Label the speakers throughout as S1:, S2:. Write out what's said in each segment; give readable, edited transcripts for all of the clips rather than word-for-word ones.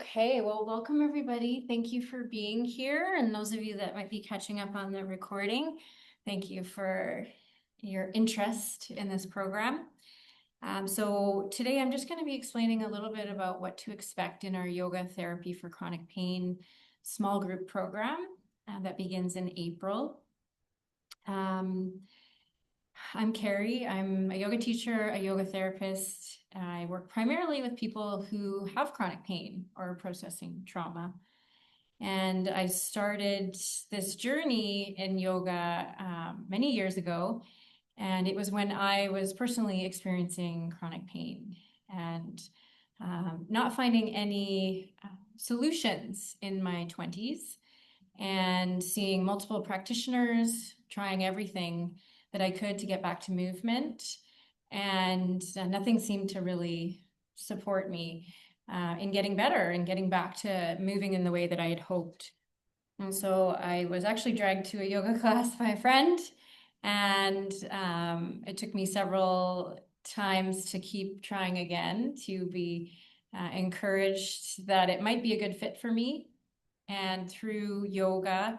S1: Okay, well, welcome everybody. Thank you for being here. And those of you that might be catching up on the recording, thank you for your interest in this program. So today I'm just going to be explaining a little bit about what to expect in our yoga therapy for chronic pain small group program that begins in April. I'm Carrie. I'm a yoga teacher, a yoga therapist. I work primarily with people who have chronic pain or processing trauma. And I started this journey in yoga many years ago. And it was when I was personally experiencing chronic pain and not finding any solutions in my 20s and seeing multiple practitioners, trying everything that I could to get back to movement. And nothing seemed to really support me in getting better and getting back to moving in the way that I had hoped. And so I was actually dragged to a yoga class by a friend, and it took me several times to keep trying again, to be encouraged that it might be a good fit for me. And through yoga,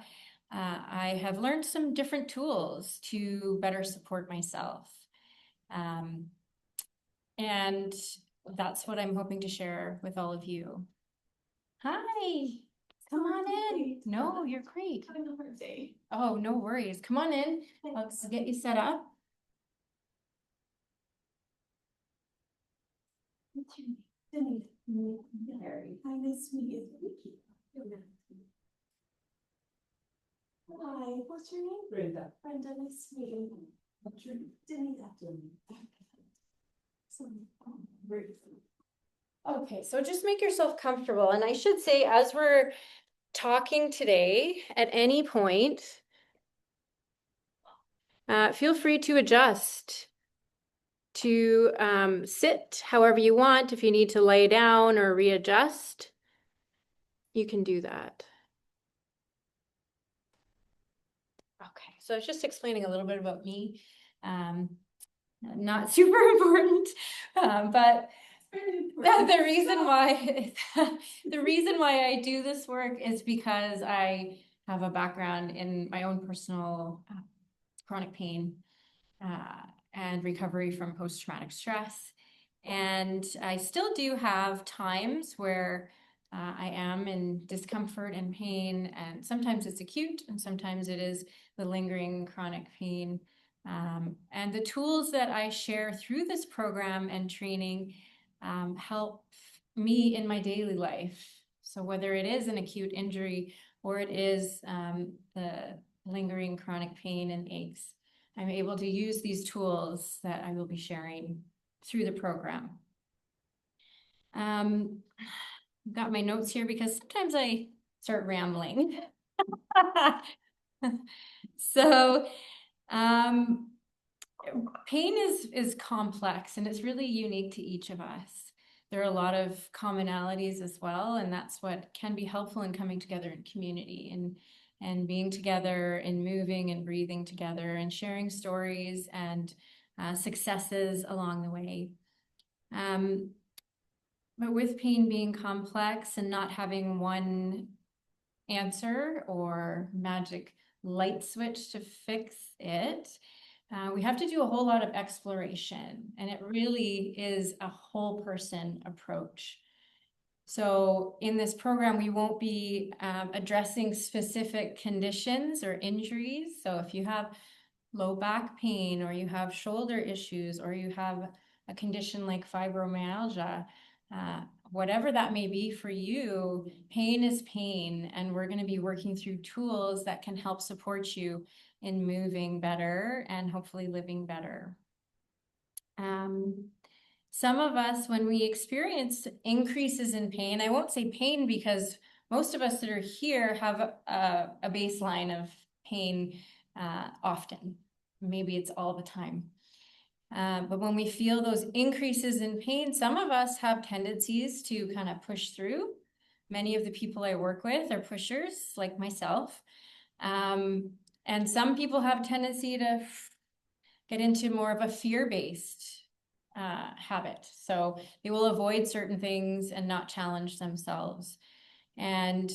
S1: I have learned some different tools to better support myself. And that's what I'm hoping to share with all of you. Hi, come on in. No, you're great.
S2: Having a hard day.
S1: Oh, no worries. Come on in. Let's get you set up.
S2: Denise. Hi, nice to meet you. Hi, what's your name? Brenda. Brenda, nice to meet you. What's your name? Denise.
S1: Okay, so just make yourself comfortable. And I should say, as we're talking today, at any point, feel free to adjust, to sit however you want. If you need to lay down or readjust, you can do that. Okay, so I was just explaining a little bit about me. Not super important, but the reason why I do this work is because I have a background in my own personal chronic pain and recovery from post-traumatic stress. And I still do have times where I am in discomfort and pain, and sometimes it's acute and sometimes it is the lingering chronic pain. And the tools that I share through this program and training help me in my daily life. So whether it is an acute injury or it is the lingering chronic pain and aches, I'm able to use these tools that I will be sharing through the program. Got my notes here because sometimes I start rambling. So pain is complex and it's really unique to each of us. There are a lot of commonalities as well, and that's what can be helpful in coming together in community and being together and moving and breathing together and sharing stories and successes along the way. But with pain being complex and not having one answer or magic light switch to fix it, we have to do a whole lot of exploration, and it really is a whole person approach. So in this program, we won't be addressing specific conditions or injuries. So if you have low back pain or you have shoulder issues or you have a condition like fibromyalgia, whatever that may be for you, pain is pain, and we're going to be working through tools that can help support you in moving better and hopefully living better. Some of us, when we experience increases in pain, I won't say pain because most of us that are here have a baseline of pain often. Maybe it's all the time. But when we feel those increases in pain, some of us have tendencies to kind of push through. Many of the people I work with are pushers, like myself. And some people have a tendency to get into more of a fear-based habit. So they will avoid certain things and not challenge themselves. And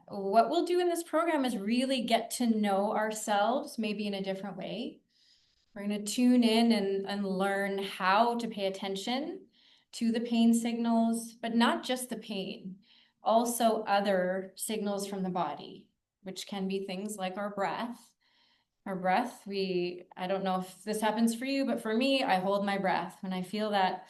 S1: what we'll do in this program is really get to know ourselves, maybe in a different way. We're going to tune in and learn how to pay attention to the pain signals, but not just the pain, also other signals from the body, which can be things like our breath. Our breath, I don't know if this happens for you, but for me, I hold my breath. When I feel that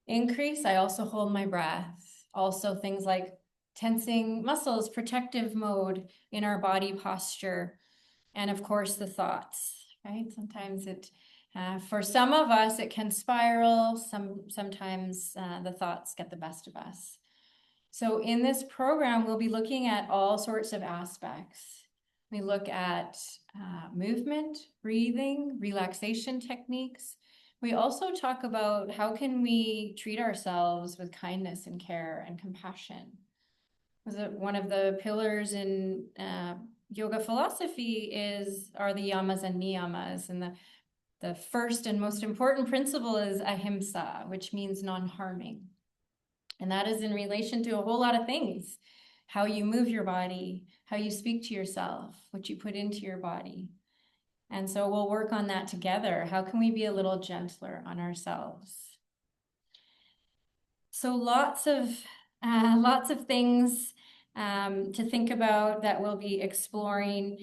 S1: increase, I also hold my breath. Also, things like tensing muscles, protective mode in our body posture, and of course, the thoughts, right? Sometimes for some of us, it can spiral. Sometimes the thoughts get the best of us. So in this program, we'll be looking at all sorts of aspects. We look at movement, breathing, relaxation techniques. We also talk about how can we treat ourselves with kindness and care and compassion. One of the pillars in yoga philosophy are the yamas and niyamas, and the first and most important principle is ahimsa, which means non-harming. And that is in relation to a whole lot of things: how you move your body, how you speak to yourself, what you put into your body. And so we'll work on that together. How can we be a little gentler on ourselves? So lots of things to think about that we'll be exploring.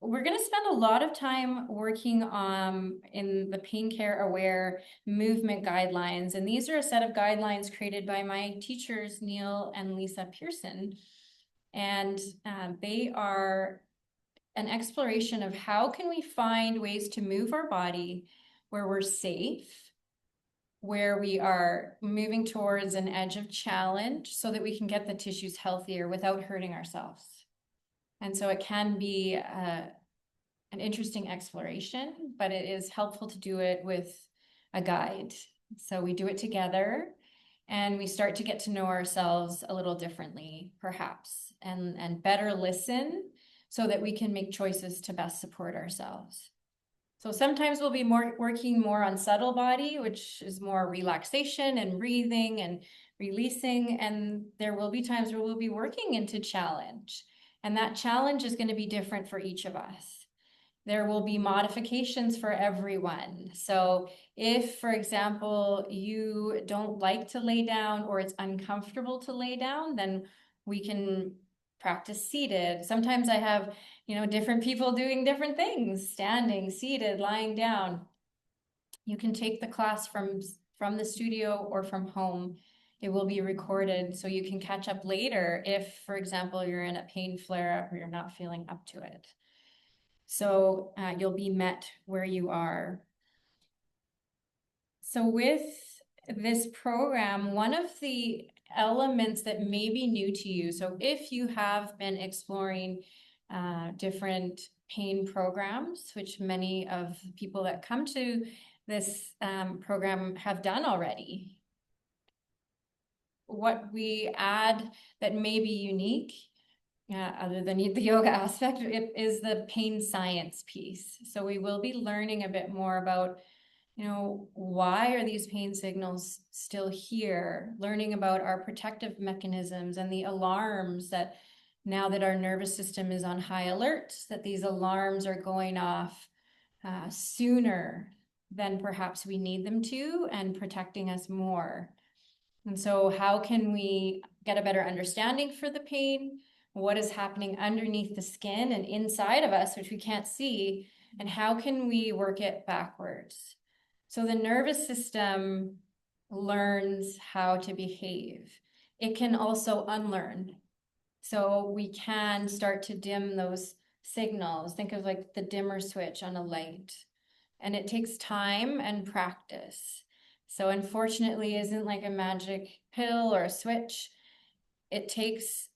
S1: We're going to spend a lot of time working in the Pain Care Aware movement guidelines. And these are a set of guidelines created by my teachers, Neil and Lisa Pearson. And they are an exploration of how can we find ways to move our body where we're safe, where we are moving towards an edge of challenge so that we can get the tissues healthier without hurting ourselves. And so it can be an interesting exploration, but it is helpful to do it with a guide. So we do it together and we start to get to know ourselves a little differently, perhaps, and better listen so that we can make choices to best support ourselves. So sometimes we'll be working more on subtle body, which is more relaxation and breathing and releasing. And there will be times where we'll be working into challenge. And that challenge is going to be different for each of us. There will be modifications for everyone. So if, for example, you don't like to lay down or it's uncomfortable to lay down, then we can practice seated. Sometimes I have different people doing different things, standing, seated, lying down. You can take the class from the studio or from home. It will be recorded so you can catch up later if, for example, you're in a pain flare-up or you're not feeling up to it. So you'll be met where you are. So with this program, one of the elements that may be new to you, so if you have been exploring different pain programs, which many of the people that come to this program have done already, what we add that may be unique, other than the yoga aspect, it is the pain science piece. So we will be learning a bit more about why are these pain signals still here? Learning about our protective mechanisms and the alarms that now that our nervous system is on high alert, that these alarms are going off sooner than perhaps we need them to and protecting us more. And so how can we get a better understanding for the pain? What is happening underneath the skin and inside of us, which we can't see, and how can we work it backwards? So the nervous system learns how to behave. It can also unlearn. So we can start to dim those signals. Think of like the dimmer switch on a light. And it takes time and practice. So unfortunately, isn't like a magic pill or a switch. It takes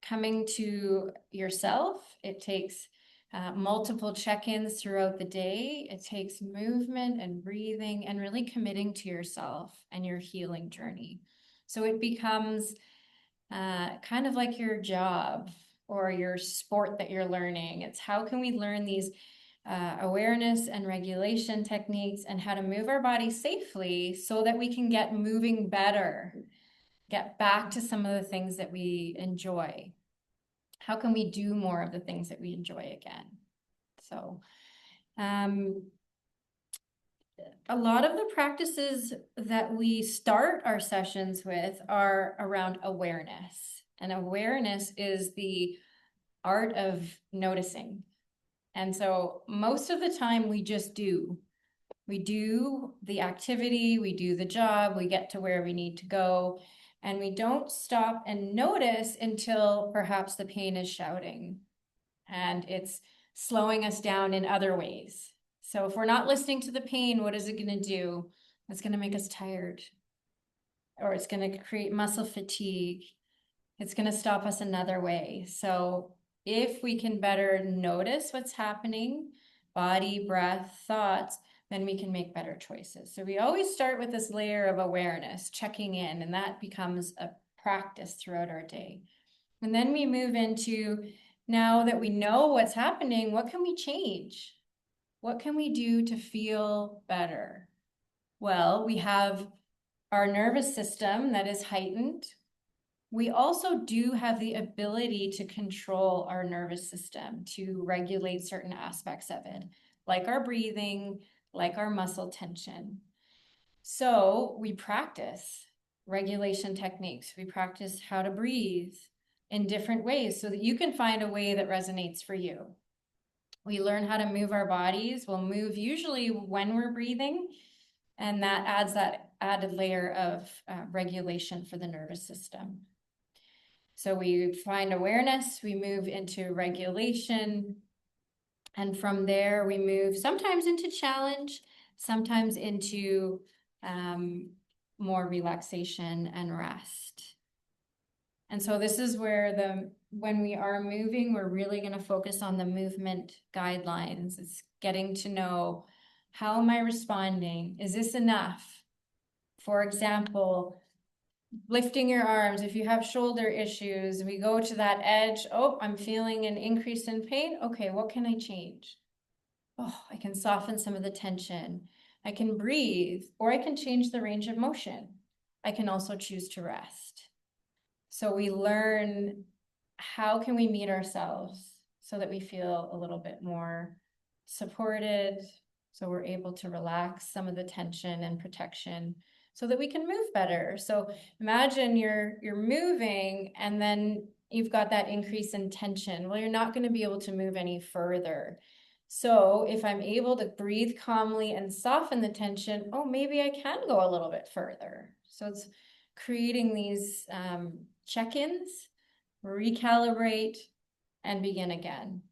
S1: coming to yourself. It takes multiple check-ins throughout the day. It takes movement and breathing and really committing to yourself and your healing journey. So it becomes kind of like your job or your sport that you're learning. It's how can we learn these awareness and regulation techniques, and how to move our body safely so that we can get moving better, get back to some of the things that we enjoy. How can we do more of the things that we enjoy again? So, a lot of the practices that we start our sessions with are around awareness. And awareness is the art of noticing. And so most of the time we just do. We do the activity, we do the job, we get to where we need to go, and we don't stop and notice until perhaps the pain is shouting and it's slowing us down in other ways. So if we're not listening to the pain, what is it going to do? It's going to make us tired, or it's going to create muscle fatigue. It's going to stop us another way. So if we can better notice what's happening, body, breath, thoughts, then we can make better choices. So we always start with this layer of awareness, checking in, and that becomes a practice throughout our day. And then we move into, now that we know what's happening, what can we change? What can we do to feel better? Well, we have our nervous system that is heightened. We also do have the ability to control our nervous system, to regulate certain aspects of it, like our breathing, like our muscle tension. So we practice regulation techniques. We practice how to breathe in different ways so that you can find a way that resonates for you. We learn how to move our bodies. We'll move usually when we're breathing, and that adds that added layer of regulation for the nervous system. So we find awareness, we move into regulation, and from there we move sometimes into challenge, sometimes into more relaxation and rest. And so this is where when we are moving, we're really going to focus on the movement guidelines. It's getting to know, how am I responding? Is this enough? For example, lifting your arms. If you have shoulder issues, we go to that edge. Oh, I'm feeling an increase in pain. Okay, what can I change? Oh, I can soften some of the tension. I can breathe, or I can change the range of motion. I can also choose to rest. So we learn, how can we meet ourselves so that we feel a little bit more supported, so we're able to relax some of the tension and protection so that we can move better. So imagine you're moving and then you've got that increase in tension. Well, you're not going to be able to move any further. So if I'm able to breathe calmly and soften the tension, oh, maybe I can go a little bit further. So it's creating these check-ins, recalibrate, and begin again.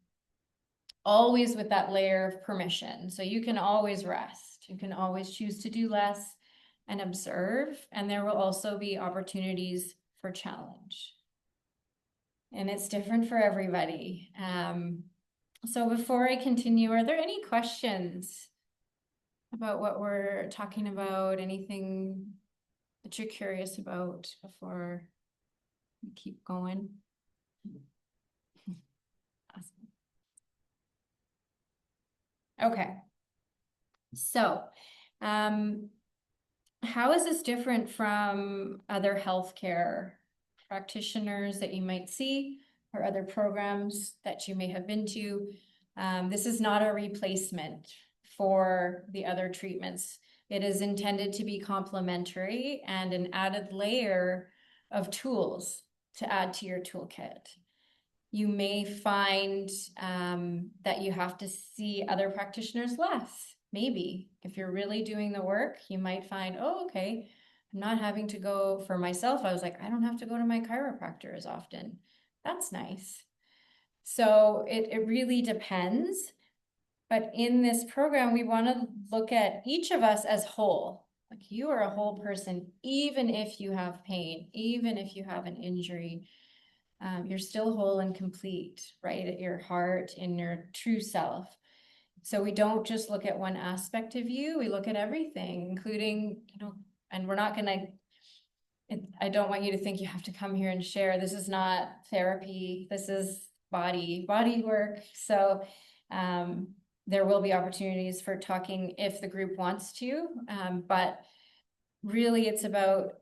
S1: Always with that layer of permission. So you can always rest. You can always choose to do less and observe. And there will also be opportunities for challenge. And it's different for everybody. So before I continue, are there any questions about what we're talking about? Anything that you're curious about before we keep going? Awesome. Okay. So, how is this different from other healthcare practitioners that you might see, or other programs that you may have been to? This is not a replacement for the other treatments. It is intended to be complementary and an added layer of tools to add to your toolkit. You may find that you have to see other practitioners less. Maybe if you're really doing the work, you might find, oh, okay, I'm not having to go. For myself, I was like, I don't have to go to my chiropractor as often. That's nice. So it really depends. But in this program, we want to look at each of us as whole. Like, you are a whole person, even if you have pain, even if you have an injury. You're still whole and complete, right? At your heart, in your true self. So we don't just look at one aspect of you, we look at everything, including, and we're not going to, I don't want you to think you have to come here and share. This is not therapy. This is body work. So there will be opportunities for talking if the group wants to, but really it's about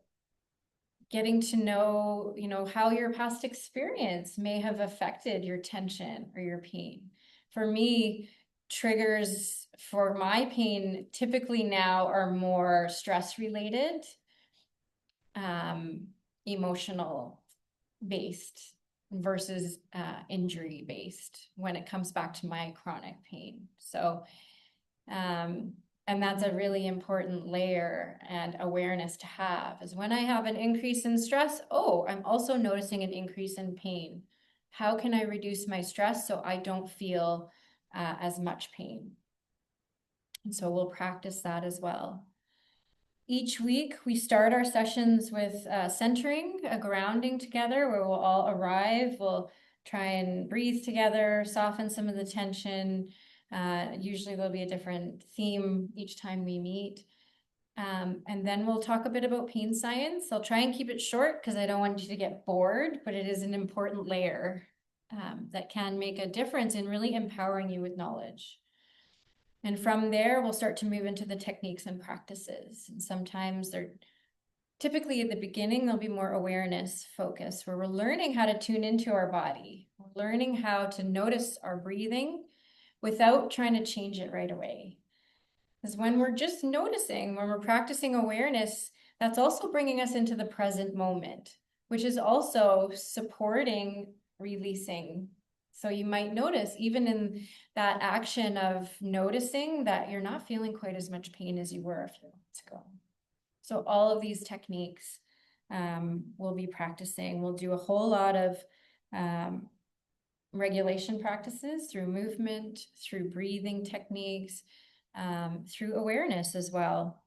S1: getting to know, how your past experience may have affected your tension or your pain. For me, triggers for my pain typically now are more stress related, emotional based versus injury based when it comes back to my chronic pain. So, and that's a really important layer and awareness to have, is when I have an increase in stress, oh, I'm also noticing an increase in pain. How can I reduce my stress so I don't feel as much pain? And so we'll practice that as well. Each week, we start our sessions with centering, a grounding together where we'll all arrive. We'll try and breathe together, soften some of the tension. Usually there'll be a different theme each time we meet. And then we'll talk a bit about pain science. I'll try and keep it short because I don't want you to get bored, but it is an important layer that can make a difference in really empowering you with knowledge. And from there, we'll start to move into the techniques and practices. And sometimes typically at the beginning, there'll be more awareness focus where we're learning how to tune into our body. We're learning how to notice our breathing without trying to change it right away. Because when we're just noticing, when we're practicing awareness, that's also bringing us into the present moment, which is also supporting releasing. So you might notice even in that action of noticing that you're not feeling quite as much pain as you were a few months ago. So all of these techniques we'll be practicing. We'll do a whole lot of regulation practices through movement, through breathing techniques, through awareness as well.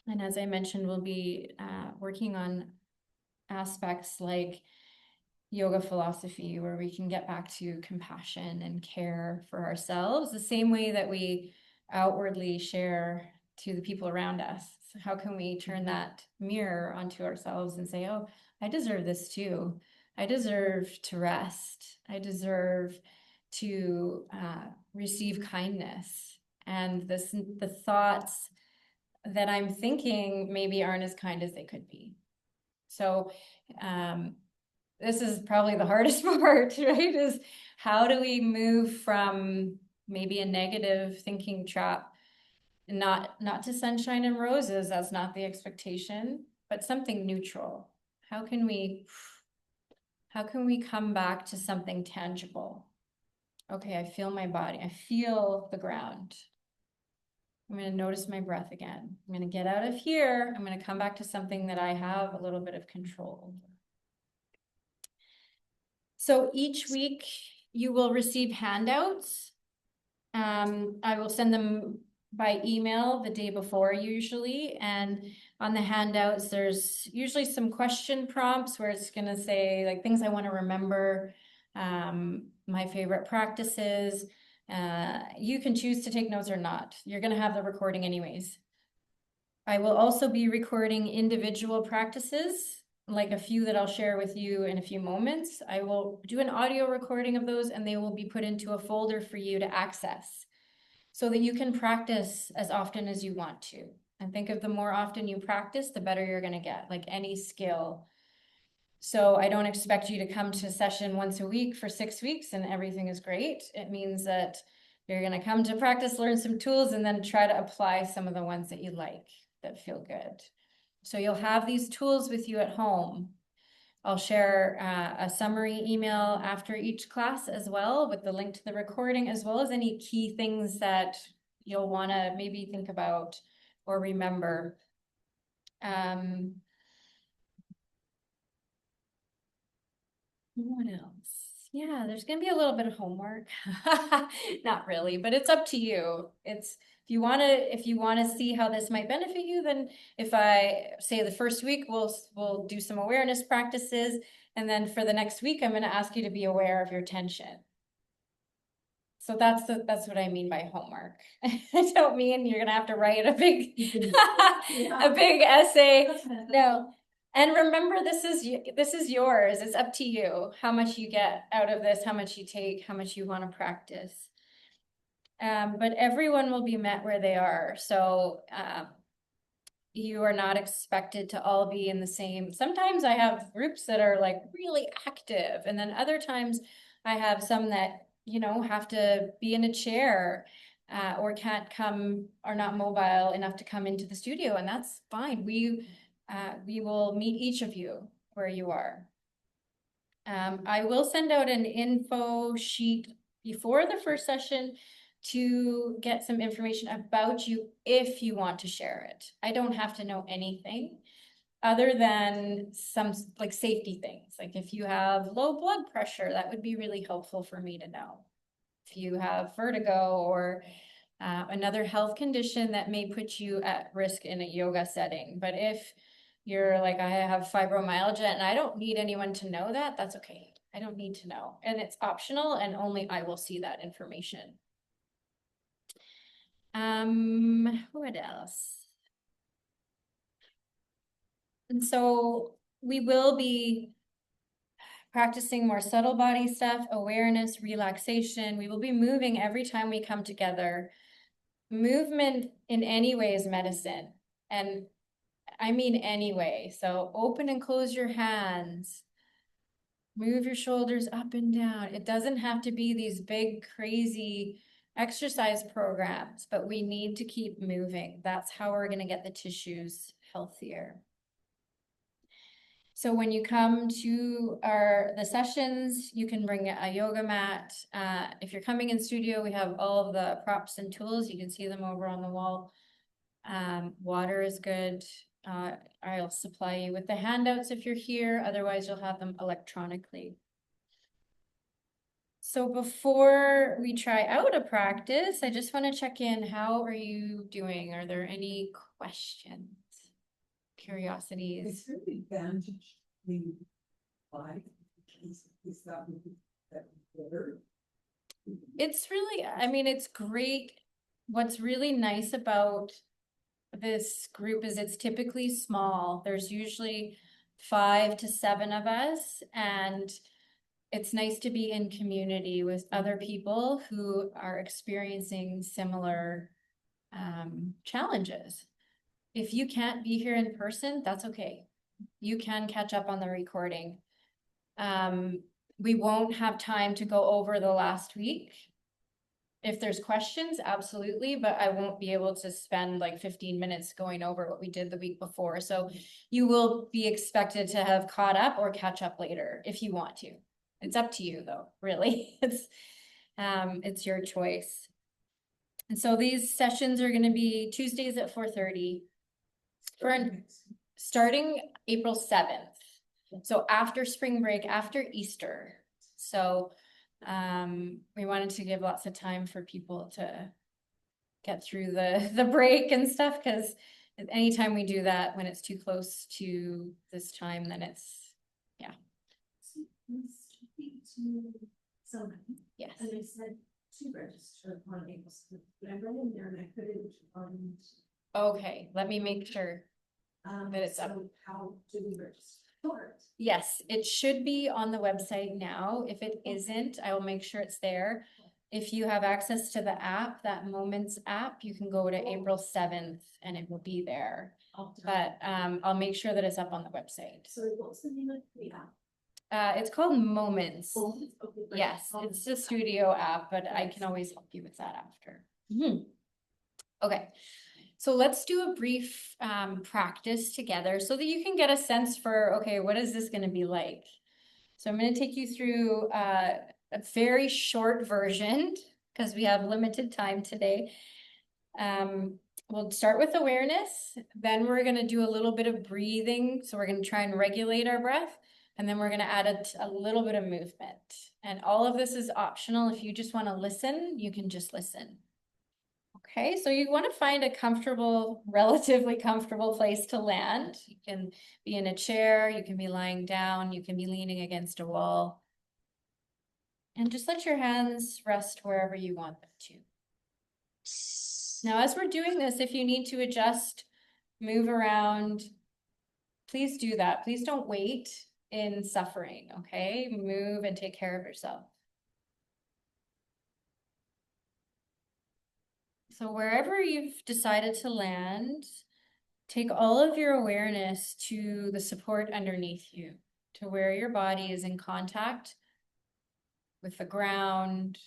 S1: And as I mentioned, we'll be working on aspects like yoga philosophy, where we can get back to compassion and care for ourselves, the same way that we outwardly share to the people around us. So how can we turn that mirror onto ourselves and say, oh, I deserve this too. I deserve to rest. I deserve to receive kindness. And the thoughts that I'm thinking maybe aren't as kind as they could be. So this is probably the hardest part, right? Is how do we move from maybe a negative thinking trap, not to sunshine and roses, that's not the expectation, but something neutral. How can we come back to something tangible? Okay, I feel my body. I feel the ground. I'm going to notice my breath again. I'm going to get out of here. I'm going to come back to something that I have a little bit of control over. So each week you will receive handouts. I will send them by email the day before usually. And on the handouts, there's usually some question prompts where it's going to say like things I want to remember, my favorite practices. You can choose to take notes or not. You're going to have the recording anyways. I will also be recording individual practices, like a few that I'll share with you in a few moments. I will do an audio recording of those and they will be put into a folder for you to access so that you can practice as often as you want to. And think of the more often you practice, the better you're going to get, like any skill. So I don't expect you to come to session once a week for 6 weeks and everything is great. It means that you're going to come to practice, learn some tools, and then try to apply some of the ones that you like, that feel good. So you'll have these tools with you at home. I'll share a summary email after each class as well with the link to the recording, as well as any key things that you'll want to maybe think about or remember. What else? Yeah, there's going to be a little bit of homework. Not really, but it's up to you. It's if you want to see how this might benefit you, then if I say the first week we'll do some awareness practices, and then for the next week I'm going to ask you to be aware of your tension. So that's what I mean by homework. I don't mean you're going to have to write a big a big essay. No. And remember, this is yours. It's up to you how much you get out of this, how much you take, how much you want to practice. But everyone will be met where they are. So you are not expected to all be in the same. Sometimes I have groups that are like really active, and then other times I have some that, have to be in a chair or can't come, are not mobile enough to come into the studio, and that's fine. We will meet each of you where you are. I will send out an info sheet before the first session to get some information about you if you want to share it. I don't have to know anything other than some like safety things. Like if you have low blood pressure, that would be really helpful for me to know. If you have vertigo or another health condition that may put you at risk in a yoga setting. But if you're like, I have fibromyalgia and I don't need anyone to know that, that's okay. I don't need to know. And it's optional and only I will see that information. What else? And so we will be practicing more subtle body stuff, awareness, relaxation. We will be moving every time we come together. Movement in any way is medicine. And I mean any way. So open and close your hands. Move your shoulders up and down. It doesn't have to be these big, crazy exercise programs, but we need to keep moving. That's how we're going to get the tissues healthier. So when you come to the sessions, you can bring a yoga mat. If you're coming in studio, we have all of the props and tools. You can see them over on the wall. Water is good. I'll supply you with the handouts if you're here. Otherwise, you'll have them electronically. So before we try out a practice, I just want to check in. How are you doing? Are there any questions, curiosities?
S2: It's really advantage the life. Is that better?
S1: It's really, I mean, it's great. What's really nice about this group is it's typically small. There's usually 5 to 7 of us, and it's nice to be in community with other people who are experiencing similar challenges. If you can't be here in person, that's okay. You can catch up on the recording. We won't have time to go over the last week. If there's questions, absolutely, but I won't be able to spend like 15 minutes going over what we did the week before. So you will be expected to have caught up or catch up later if you want to. It's up to you though, really. It's your choice. And so these sessions are going to be Tuesdays at 4:30 for starting April 7th. So after spring break, after Easter. So we wanted to give lots of time for people to get through the break and stuff, because anytime we do that when it's too close to this time, then it's, yeah.
S2: Speak to someone.
S1: Yes.
S2: And they said to register on April 7th, but I went in there and I couldn't find.
S1: Okay, let me make sure that it's up.
S2: So how do we register?
S1: Yes, it should be on the website now. If it isn't, I will make sure it's there. If you have access to the app, that Moments app, you can go to April 7th and it will be there. But I'll make sure that it's up on the website.
S2: So what's the name of the app?
S1: It's called Moments.
S2: Okay, great.
S1: Yes, it's a studio app, but I can always help you with that after. Okay. So let's do a brief practice together so that you can get a sense for, okay, what is this going to be like? So I'm going to take you through a very short version because we have limited time today. We'll start with awareness. Then we're going to do a little bit of breathing. So we're going to try and regulate our breath. And then we're going to add a little bit of movement. And all of this is optional. If you just want to listen, you can just listen. Okay, so you want to find a comfortable, relatively comfortable place to land. You can be in a chair, you can be lying down, you can be leaning against a wall. And just let your hands rest wherever you want them to. Now, as we're doing this, if you need to adjust, move around, please do that. Please don't wait in suffering, okay? Move and take care of yourself. So wherever you've decided to land, take all of your awareness to the support underneath you, to where your body is in contact with the ground,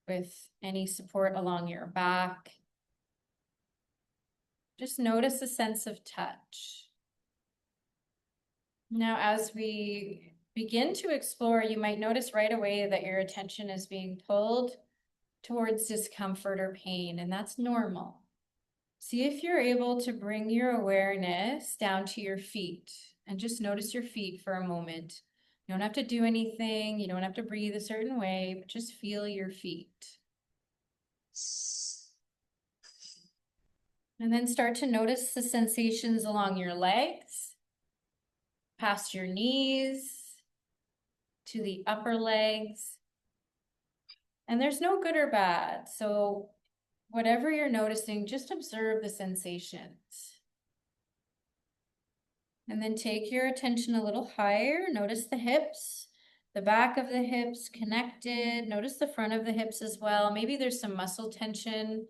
S1: with any support along your back. Just notice a sense of touch. Now, as we begin to explore, you might notice right away that your attention is being pulled towards discomfort or pain, and that's normal. See if you're able to bring your awareness down to your feet and just notice your feet for a moment. You don't have to do anything. You don't have to breathe a certain way, but just feel your feet. And then start to notice the sensations along your legs, past your knees, to the upper legs. And there's no good or bad. So whatever you're noticing, just observe the sensations. And then take your attention a little higher. Notice the hips, the back of the hips connected. Notice the front of the hips as well. Maybe there's some muscle tension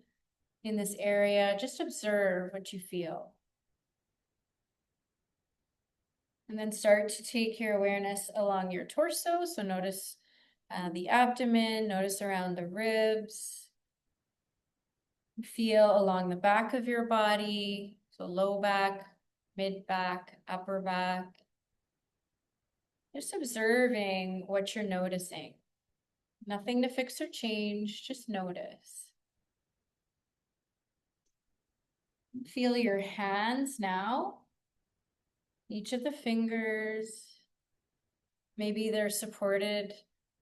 S1: in this area. Just observe what you feel. And then start to take your awareness along your torso. So notice the abdomen, notice around the ribs. Feel along the back of your body, so low back, mid back, upper back. Just observing what you're noticing. Nothing to fix or change, just notice. Feel your hands now. Each of the fingers. Maybe they're supported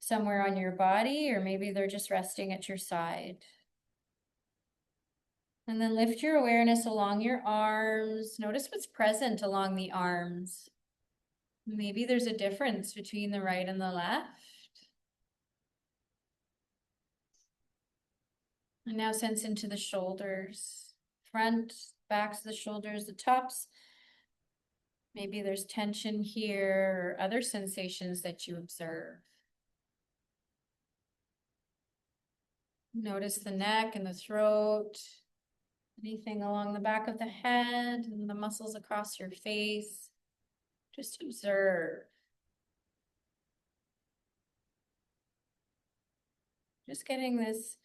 S1: somewhere on your body, or maybe they're just resting at your side. And then lift your awareness along your arms. Notice what's present along the arms. Maybe there's a difference between the right and the left. And now sense into the shoulders, front, backs of the shoulders, the tops. Maybe there's tension here or other sensations that you observe. Notice the neck and the throat, anything along the back of the head and the muscles across your face. Just observe. Just getting this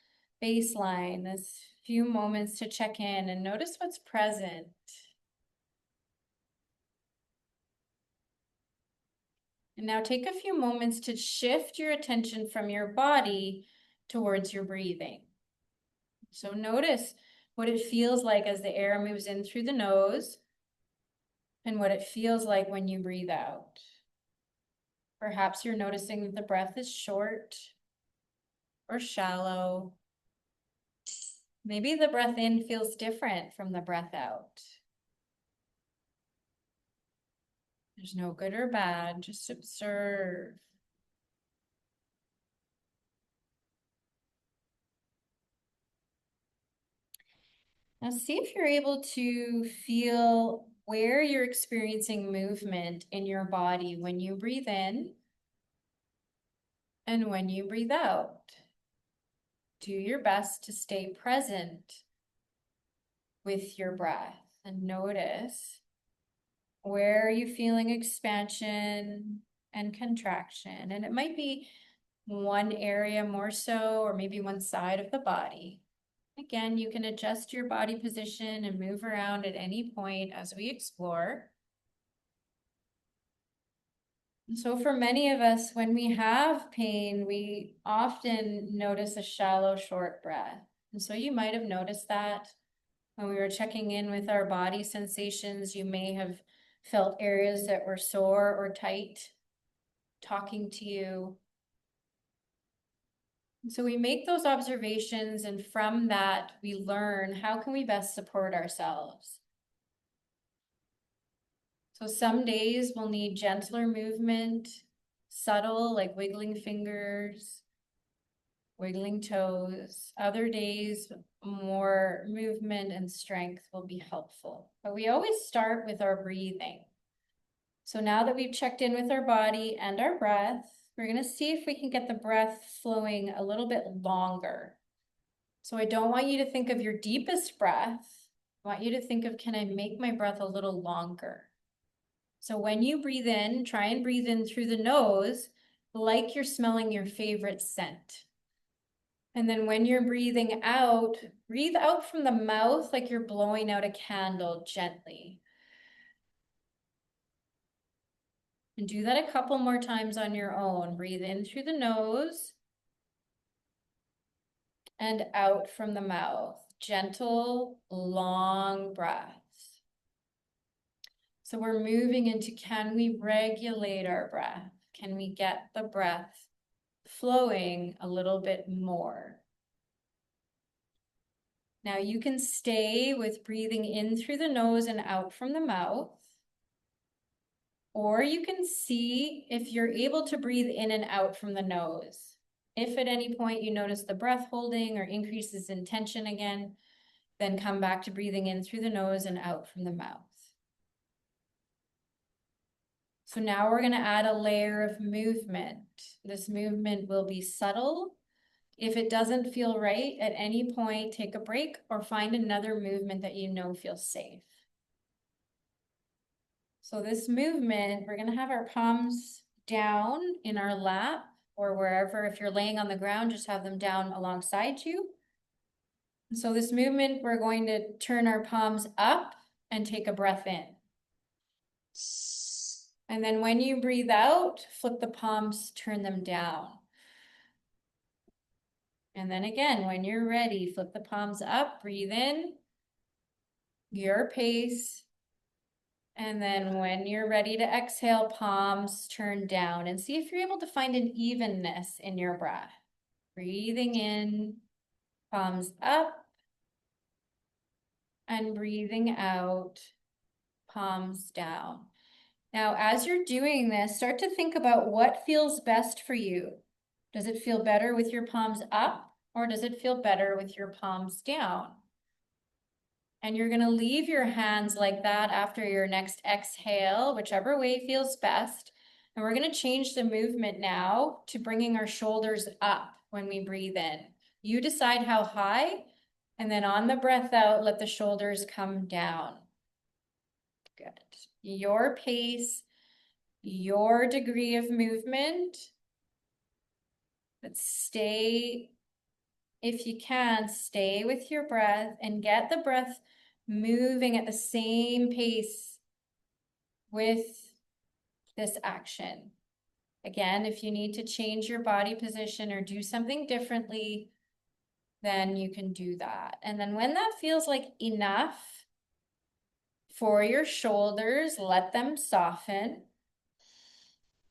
S1: baseline, this few moments to check in and notice what's present. And now take a few moments to shift your attention from your body towards your breathing. So notice what it feels like as the air moves in through the nose and what it feels like when you breathe out. Perhaps you're noticing that the breath is short or shallow. Maybe the breath in feels different from the breath out. There's no good or bad, just observe. Now see if you're able to feel where you're experiencing movement in your body when you breathe in and when you breathe out. Do your best to stay present with your breath and notice where are you feeling expansion and contraction. And it might be one area more so, or maybe one side of the body. Again, you can adjust your body position and move around at any point as we explore. And so for many of us, when we have pain, we often notice a shallow, short breath. And so you might have noticed that when we were checking in with our body sensations. You may have felt areas that were sore or tight talking to you. So we make those observations, and from that, we learn how can we best support ourselves. So some days we'll need gentler movement, subtle, like wiggling fingers, wiggling toes. Other days, more movement and strength will be helpful. But we always start with our breathing. So now that we've checked in with our body and our breath, we're going to see if we can get the breath flowing a little bit longer. So I don't want you to think of your deepest breath. I want you to think of, can I make my breath a little longer? So when you breathe in, try and breathe in through the nose, like you're smelling your favorite scent. And then when you're breathing out, breathe out from the mouth like you're blowing out a candle gently. And do that a couple more times on your own. Breathe in through the nose and out from the mouth. Gentle, long breaths. So we're moving into, can we regulate our breath? Can we get the breath flowing a little bit more? Now you can stay with breathing in through the nose and out from the mouth. Or you can see if you're able to breathe in and out from the nose. If at any point you notice the breath holding or increases in tension again, then come back to breathing in through the nose and out from the mouth. So now we're going to add a layer of movement. This movement will be subtle. If it doesn't feel right at any point, take a break or find another movement that you know feels safe. So this movement, we're going to have our palms down in our lap or wherever. If you're laying on the ground, just have them down alongside you. So this movement, we're going to turn our palms up and take a breath in. And then when you breathe out, flip the palms, turn them down. And then again, when you're ready, flip the palms up, breathe in, your pace. And then when you're ready to exhale, palms turn down and see if you're able to find an evenness in your breath. Breathing in, palms up, and breathing out, palms down. Now, as you're doing this, start to think about what feels best for you. Does it feel better with your palms up, or does it feel better with your palms down? And you're going to leave your hands like that after your next exhale, whichever way feels best. And we're going to change the movement now to bringing our shoulders up when we breathe in. You decide how high, and then on the breath out, let the shoulders come down. Good. Your pace, your degree of movement. But stay, if you can, stay with your breath and get the breath moving at the same pace with this action. Again, if you need to change your body position or do something differently, then you can do that. And then when that feels like enough for your shoulders, let them soften.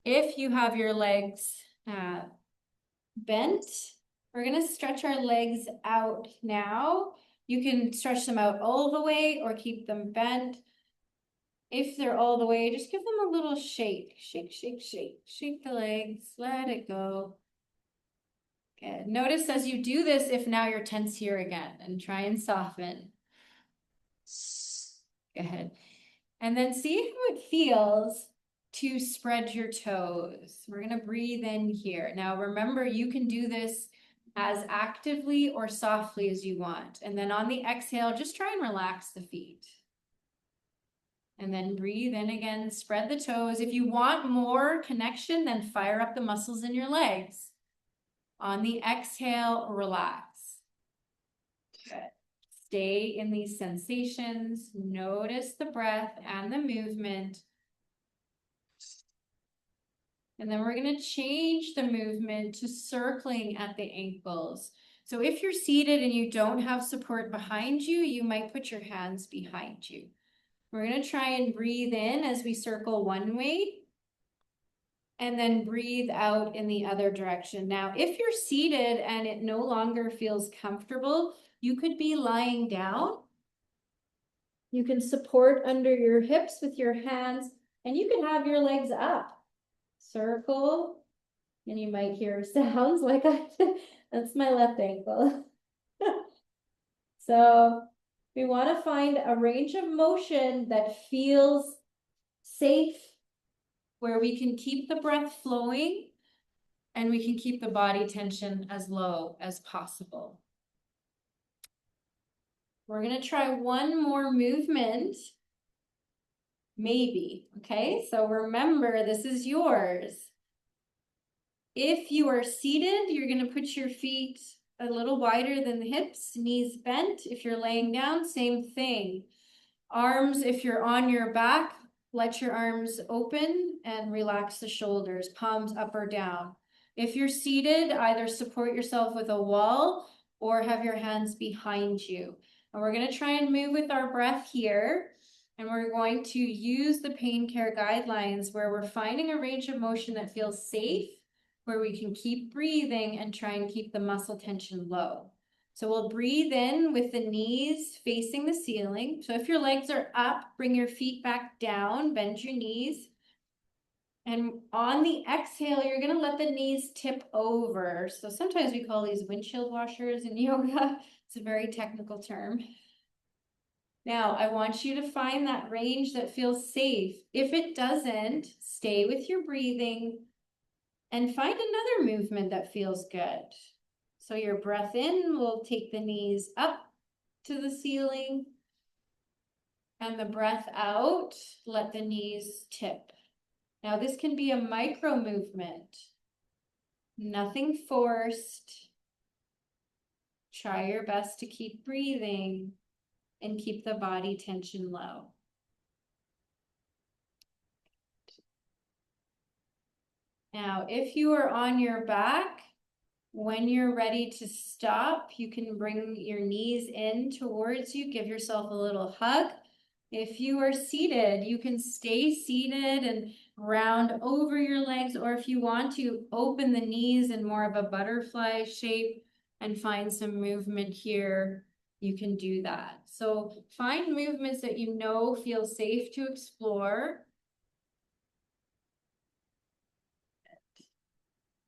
S1: If you have your legs bent, we're going to stretch our legs out now. You can stretch them out all the way or keep them bent. If they're all the way, just give them a little shake. Shake, shake, shake. Shake the legs. Let it go. Good. Notice as you do this, if now you're tense here again, and try and soften. Go ahead. And then see how it feels to spread your toes. We're going to breathe in here. Now, remember, you can do this as actively or softly as you want. And then on the exhale, just try and relax the feet. And then breathe in again, spread the toes. If you want more connection, then fire up the muscles in your legs. On the exhale, relax. Good. Stay in these sensations. Notice the breath and the movement. And then we're going to change the movement to circling at the ankles. So if you're seated and you don't have support behind you, you might put your hands behind you. We're going to try and breathe in as we circle one way and then breathe out in the other direction. Now, if you're seated and it no longer feels comfortable, you could be lying down. You can support under your hips with your hands, and you can have your legs up. Circle, and you might hear sounds like that's my left ankle. So we want to find a range of motion that feels safe, where we can keep the breath flowing and we can keep the body tension as low as possible. We're gonna try one more movement. Maybe, okay? So remember, this is yours. If you are seated, you're gonna put your feet a little wider than the hips, knees bent. If you're laying down, same thing. Arms, if you're on your back, let your arms open and relax the shoulders, palms up or down. If you're seated, either support yourself with a wall or have your hands behind you. And we're gonna try and move with our breath here. And we're going to use the pain care guidelines where we're finding a range of motion that feels safe, where we can keep breathing and try and keep the muscle tension low. So we'll breathe in with the knees facing the ceiling. So if your legs are up, bring your feet back down, bend your knees. And on the exhale, you're gonna let the knees tip over. So sometimes we call these windshield washers in yoga. It's a very technical term. Now, I want you to find that range that feels safe. If it doesn't, stay with your breathing and find another movement that feels good. So your breath in will take the knees up to the ceiling. And the breath out, let the knees tip. Now this can be a micro movement. Nothing forced. Try your best to keep breathing and keep the body tension low. Now, if you are on your back, when you're ready to stop, you can bring your knees in towards you, give yourself a little hug. If you are seated, you can stay seated and round over your legs, or if you want to, open the knees in more of a butterfly shape and find some movement here, you can do that. So find movements that you know feel safe to explore.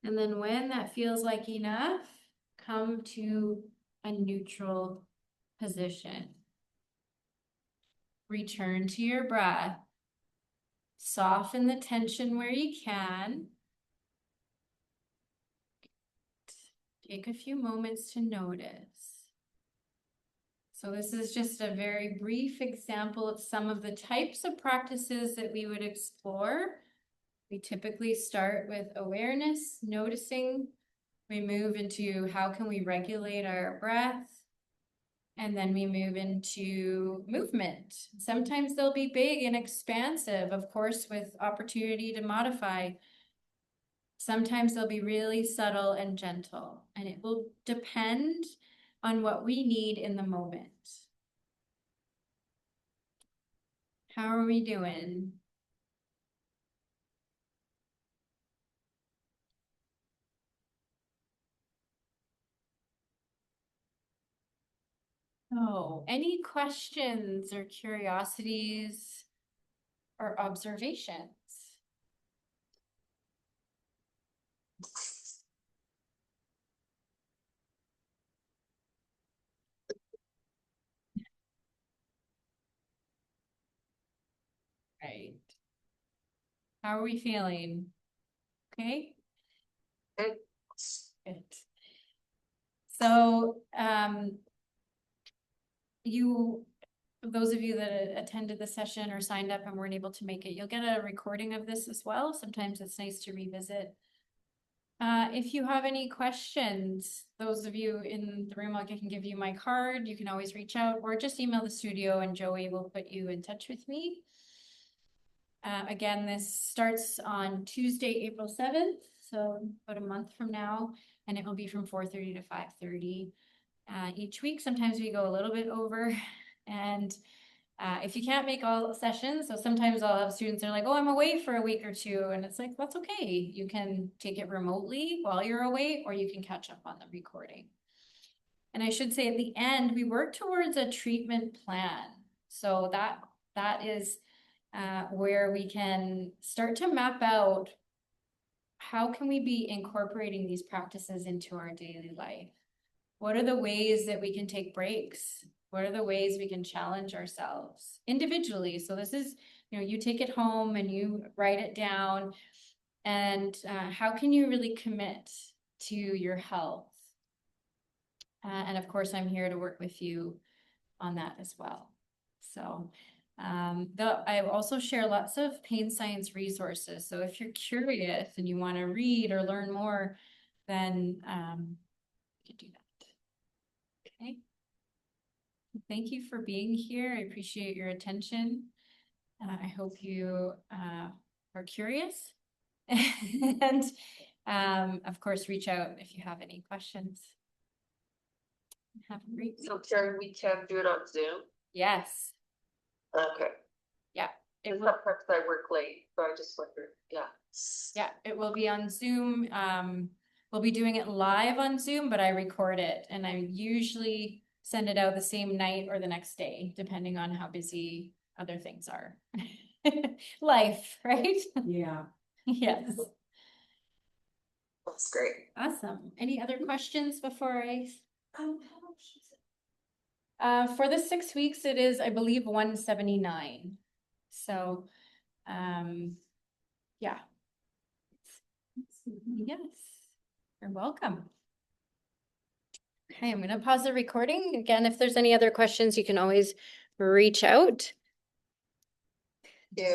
S1: And then when that feels like enough, come to a neutral position. Return to your breath. Soften the tension where you can. Take a few moments to notice. So this is just a very brief example of some of the types of practices that we would explore. We typically start with awareness, noticing. We move into how can we regulate our breath? And then we move into movement. Sometimes they'll be big and expansive, of course, with opportunity to modify. Sometimes they'll be really subtle and gentle, and it will depend on what we need in the moment. How are we doing? Oh, any questions or curiosities or observations? Right. How are we feeling? Okay. Good. So, those of you that attended the session or signed up and weren't able to make it, you'll get a recording of this as well. Sometimes it's nice to revisit. If you have any questions, those of you in the room, I can give you my card. You can always reach out or just email the studio and Joey will put you in touch with me. Again, this starts on Tuesday, April 7th, so about a month from now, and it will be from 4:30 to 5:30 each week. Sometimes we go a little bit over, and if you can't make all sessions, so sometimes I'll have students that are like, oh, I'm away for a week or two, and it's like, that's okay. You can take it remotely while you're away, or you can catch up on the recording. And I should say at the end, we work towards a treatment plan. So that is where we can start to map out how can we be incorporating these practices into our daily life? What are the ways that we can take breaks? What are the ways we can challenge ourselves individually? So this is, you take it home and you write it down. And how can you really commit to your health? And of course, I'm here to work with you on that as well. So though I also share lots of pain science resources. So if you're curious and you want to read or learn more, then you can do that. Okay. Thank you for being here. I appreciate your attention. I hope you are curious. And of course, reach out if you have any questions. Have a great week.
S3: So Karen, we can do it on Zoom?
S1: Yes.
S3: Okay.
S1: Yeah. It will,
S3: Sometimes I work late, so I just wondered, yeah.
S1: yeah, it will be on Zoom. We'll be doing it live on Zoom, but I record it and I usually send it out the same night or the next day, depending on how busy other things are. Life, right?
S2: Yeah.
S1: Yes.
S3: That's great.
S1: Awesome. Any other questions before I?
S2: How much is it?
S1: For the 6 weeks, it is, I believe, 179. So, yeah. Yes, you're welcome. Okay, I'm going to pause the recording. Again, if there's any other questions, you can always reach out.